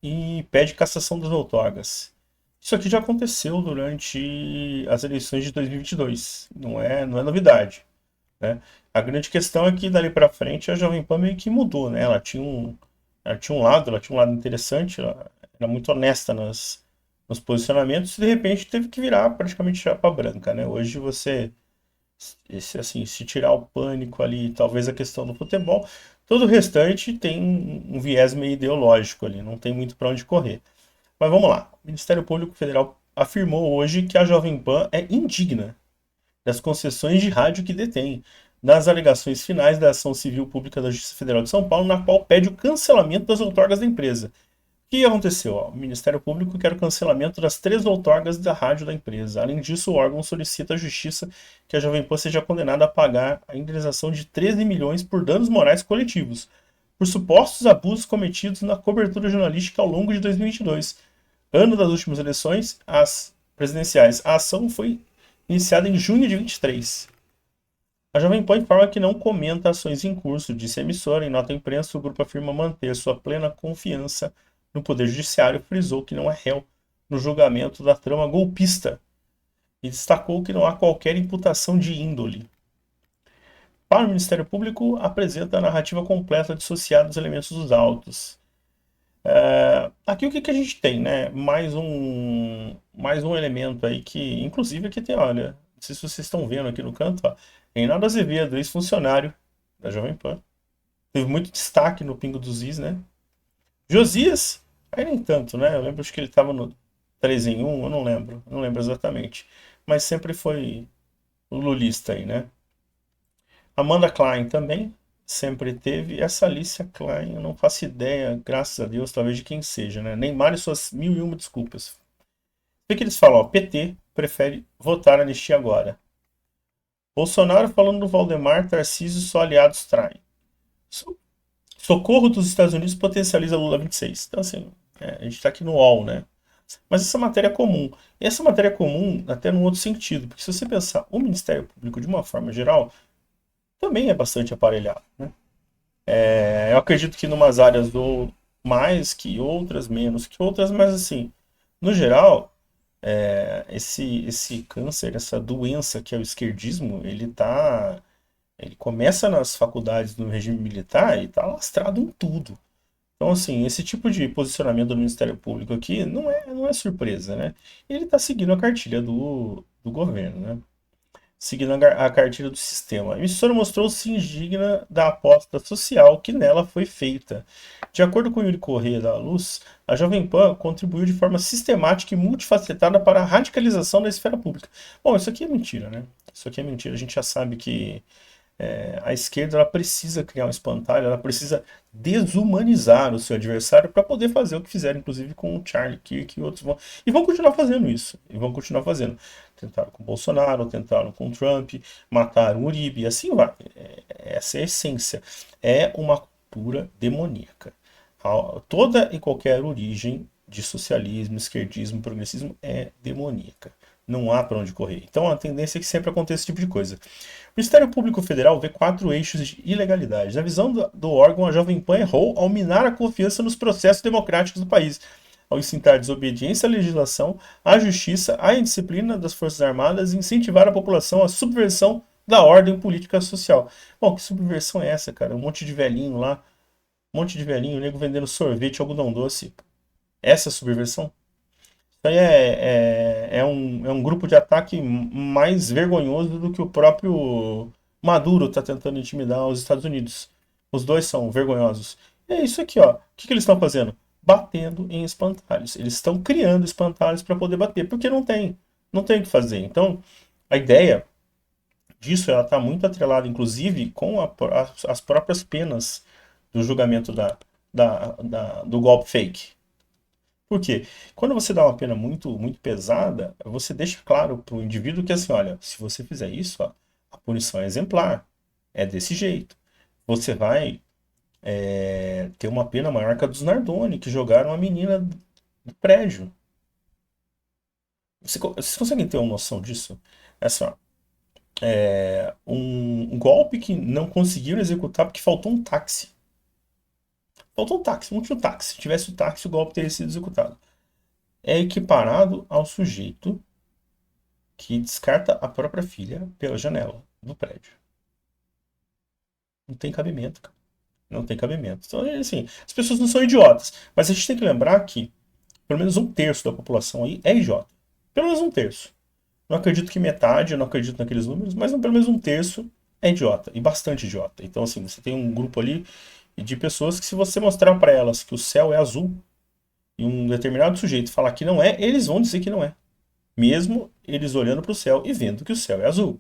e pede cassação das outorgas. Isso aqui já aconteceu durante as eleições de 2022, não é novidade, né? A grande questão é que dali para frente a Jovem Pan meio que mudou, né? Ela tinha um lado interessante, ela era muito honesta nos posicionamentos e de repente teve que virar praticamente chapa branca, né? Hoje você, assim, se tirar o pânico ali, talvez a questão do futebol, todo o restante tem um viés meio ideológico ali, não tem muito para onde correr. Mas vamos lá. O Ministério Público Federal afirmou hoje que a Jovem Pan é indigna das concessões de rádio que detém, nas alegações finais da ação civil pública da Justiça Federal de São Paulo, na qual pede o cancelamento das outorgas da empresa. O que aconteceu? O Ministério Público quer o cancelamento das 3 outorgas da rádio da empresa. Além disso, o órgão solicita à Justiça que a Jovem Pan seja condenada a pagar a indenização de 13 milhões por danos morais coletivos, por supostos abusos cometidos na cobertura jornalística ao longo de 2022, ano das últimas eleições, as presidenciais. A ação foi iniciada em junho de 23. A Jovem Pan informa que não comenta ações em curso, disse a emissora. Em nota à imprensa, o grupo afirma manter sua plena confiança no Poder Judiciário e frisou que não é réu no julgamento da trama golpista e destacou que não há qualquer imputação de índole. Para o Ministério Público, apresenta a narrativa completa dissociada dos elementos dos autos. Aqui o que, que a gente tem, né? Mais um elemento aí que, inclusive aqui tem, olha, não sei se vocês estão vendo aqui no canto, ó, Reinaldo Azevedo, ex-funcionário da Jovem Pan. Teve muito destaque no Pingo dos Is, né? Josias, aí nem tanto, né? Eu lembro acho que ele estava no 3 em 1, eu não lembro exatamente. Mas sempre foi o lulista aí, né? Amanda Klein também sempre teve. Essa Alicia Klein, eu não faço ideia, graças a Deus, talvez de quem seja, né? Neymar e suas mil e uma desculpas. O que eles falam? Ó, PT prefere votar anistia agora. Bolsonaro falando do Valdemar, Tarcísio, só aliados traem. Socorro dos Estados Unidos potencializa Lula 26. Então, assim, a gente está aqui no UOL, né? Mas essa matéria é comum. E essa matéria é comum até num outro sentido, porque se você pensar, o Ministério Público, de uma forma geral, também é bastante aparelhado, né? Eu acredito que em umas áreas ou mais que outras, menos que outras, mas assim, no geral, esse câncer, essa doença que é o esquerdismo, ele começa nas faculdades do regime militar e está lastrado em tudo. Então, assim, esse tipo de posicionamento do Ministério Público aqui não é surpresa, né? Ele está seguindo a cartilha do governo, né? Seguindo a cartilha do sistema. A emissora mostrou-se indigna da aposta social que nela foi feita. De acordo com Yuri Corrêa da Luz, a Jovem Pan contribuiu de forma sistemática e multifacetada para a radicalização da esfera pública. Bom, isso aqui é mentira, né? Isso aqui é mentira. A gente já sabe que a esquerda ela precisa criar um espantalho, ela precisa desumanizar o seu adversário para poder fazer o que fizeram, inclusive com o Charlie Kirk e outros vão. E vão continuar fazendo isso. E vão continuar fazendo. Tentaram com Bolsonaro, tentaram com Trump, mataram Uribe, e assim vai. Essa é a essência. É uma cultura demoníaca. Toda e qualquer origem de socialismo, esquerdismo, progressismo é demoníaca. Não há para onde correr. Então a tendência é que sempre aconteça esse tipo de coisa. O Ministério Público Federal vê 4 eixos de ilegalidade. Na visão do órgão, a Jovem Pan errou ao minar a confiança nos processos democráticos do país, ao incitar a desobediência à legislação, à justiça, à indisciplina das Forças Armadas e incentivar a população à subversão da ordem política social. Bom, que subversão é essa, cara? Um monte de velhinho lá, um monte de velhinho, nego vendendo sorvete, algodão doce. Essa é a subversão? Isso aí é um grupo de ataque mais vergonhoso do que o próprio Maduro está tentando intimidar os Estados Unidos. Os dois são vergonhosos. E é isso aqui, ó. O que eles estão fazendo? Batendo em espantalhos. Eles estão criando espantalhos para poder bater, porque não tem. Não tem o que fazer. Então, a ideia disso ela está muito atrelada, inclusive, com as próprias penas do julgamento do golpe fake. Por quê? Quando você dá uma pena muito, muito pesada, você deixa claro para o indivíduo que assim, olha, se você fizer isso, ó, a punição é exemplar. É desse jeito. Você vai ter uma pena maior que a dos Nardoni, que jogaram a menina do prédio. Vocês conseguem ter uma noção disso? É assim, ó, um golpe que não conseguiram executar porque faltou um táxi. Faltou um táxi, não tinha um táxi. Se tivesse o táxi, o golpe teria sido executado. É equiparado ao sujeito que descarta a própria filha pela janela do prédio. Não tem cabimento, cara. Não tem cabimento. Então, assim, as pessoas não são idiotas. Mas a gente tem que lembrar que pelo menos um terço da população aí é idiota. Pelo menos um terço. Não acredito que metade, eu não acredito naqueles números, mas pelo menos um terço é idiota. E bastante idiota. Então, assim, você tem um grupo ali de pessoas que, se você mostrar para elas que o céu é azul e um determinado sujeito falar que não é, eles vão dizer que não é. Mesmo eles olhando para o céu e vendo que o céu é azul.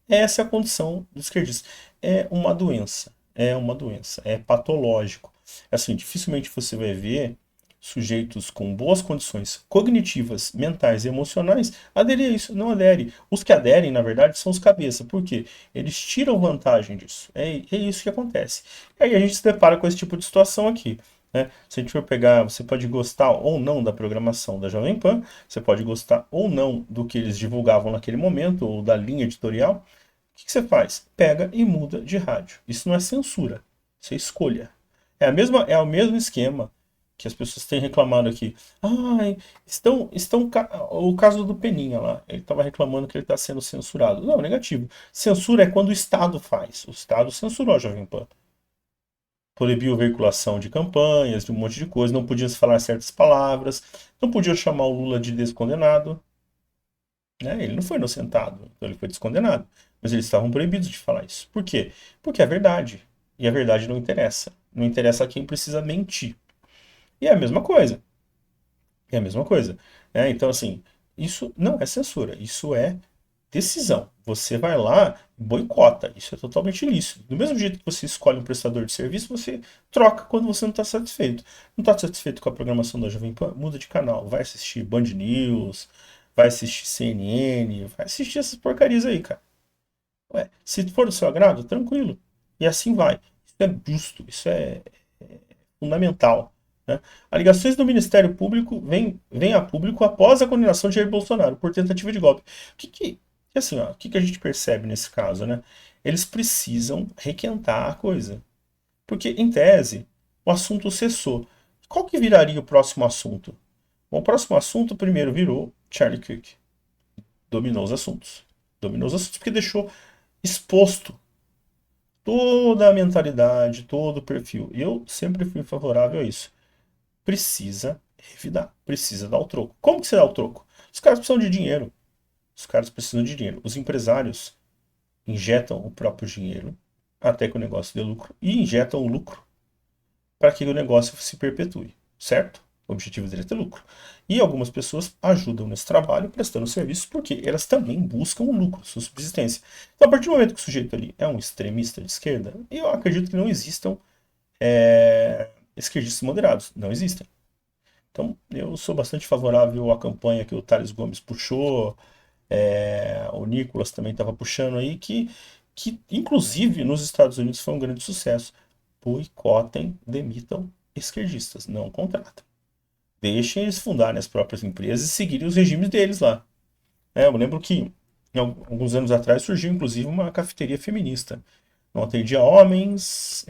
Essa é a condição do esquerdista. É uma doença. É uma doença. É patológico. Assim, dificilmente você vai ver sujeitos com boas condições cognitivas, mentais e emocionais aderir a isso. Não adere. Os que aderem, na verdade, são os cabeça. Por quê? Eles tiram vantagem disso. É isso que acontece. E aí a gente se depara com esse tipo de situação aqui. Né? Se a gente for pegar, você pode gostar ou não da programação da Jovem Pan, você pode gostar ou não do que eles divulgavam naquele momento, ou da linha editorial. O que você faz? Pega e muda de rádio. Isso não é censura, isso é escolha. É o mesmo esquema que as pessoas têm reclamado aqui. Ai, o caso do Peninha lá, ele estava reclamando que ele está sendo censurado. Não, negativo. Censura é quando o Estado faz. O Estado censurou a Jovem Pan. Proibiu veiculação de campanhas, de um monte de coisa, não podia se falar certas palavras, não podia chamar o Lula de descondenado. Né? Ele não foi inocentado, então ele foi descondenado. Mas eles estavam proibidos de falar isso. Por quê? Porque é verdade. E a verdade não interessa. Não interessa a quem precisa mentir. E é a mesma coisa. É a mesma coisa. Então, assim, isso não é censura. Isso é decisão. Você vai lá e boicota. Isso é totalmente ilícito. Do mesmo jeito que você escolhe um prestador de serviço, você troca quando você não está satisfeito. Não está satisfeito com a programação da Jovem Pan? Muda de canal. Vai assistir Band News, vai assistir CNN, vai assistir essas porcarias aí, cara. Ué, se for do seu agrado, tranquilo. E assim vai. Isso é justo, isso é fundamental. Né? Alegações do Ministério Público vêm a público após a condenação de Jair Bolsonaro por tentativa de golpe. Assim, ó, o que a gente percebe nesse caso, né? Eles precisam requentar a coisa. Porque, em tese, o assunto cessou. Qual que viraria o próximo assunto? Bom, o próximo assunto primeiro virou Charlie Kirk. Dominou os assuntos. Dominou os assuntos porque deixou exposto toda a mentalidade, todo o perfil. E eu sempre fui favorável a isso. Precisa revidar, precisa dar o troco. Como que você dá o troco? Os caras precisam de dinheiro. Os caras precisam de dinheiro. Os empresários injetam o próprio dinheiro até que o negócio dê lucro e injetam o lucro para que o negócio se perpetue, certo? O objetivo dele é ter lucro. E algumas pessoas ajudam nesse trabalho prestando serviços porque elas também buscam o lucro, sua subsistência. Então, a partir do momento que o sujeito ali é um extremista de esquerda, eu acredito que não existam esquerdistas moderados. Não existem. Então, eu sou bastante favorável à campanha que o Thales Gomes puxou, o Nicolas também estava puxando aí, que inclusive nos Estados Unidos foi um grande sucesso. Boicotem, demitam esquerdistas, não contratam. Deixem eles fundarem as próprias empresas e seguirem os regimes deles lá. Eu lembro que alguns anos atrás surgiu inclusive uma cafeteria feminista. Não atendia homens,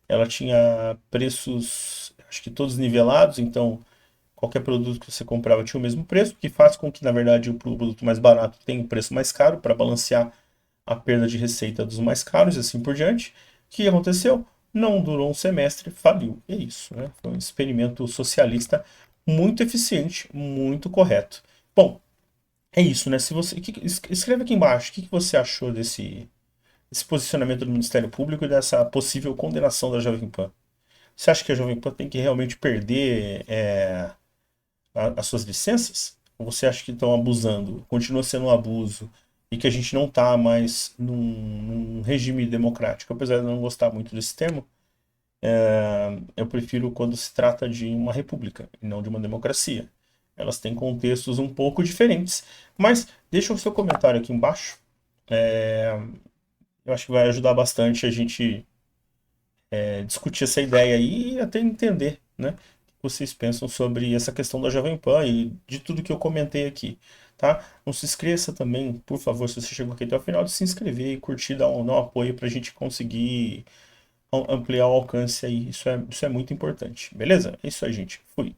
ela tinha preços, acho que todos nivelados, então qualquer produto que você comprava tinha o mesmo preço, que faz com que, na verdade, o produto mais barato tenha um preço mais caro para balancear a perda de receita dos mais caros e assim por diante. O que aconteceu? Não durou um semestre, faliu. É isso, né? Foi um experimento socialista muito eficiente, muito correto. Bom, é isso, né? Se você escreve aqui embaixo o que você achou desse posicionamento do Ministério Público e dessa possível condenação da Jovem Pan. Você acha que a Jovem Pan tem que realmente perder as suas licenças? Ou você acha que estão abusando? Continua sendo um abuso e que a gente não está mais num regime democrático? Apesar de eu não gostar muito desse termo, eu prefiro quando se trata de uma república e não de uma democracia. Elas têm contextos um pouco diferentes. Mas deixa o seu comentário aqui embaixo. Eu acho que vai ajudar bastante a gente discutir essa ideia aí e até entender, né, o que vocês pensam sobre essa questão da Jovem Pan e de tudo que eu comentei aqui, tá? Não se esqueça também, por favor, se você chegou aqui até o final, de se inscrever e curtir, dar um apoio para a gente conseguir ampliar o alcance aí. Isso é muito importante. Beleza? É isso aí, gente. Fui.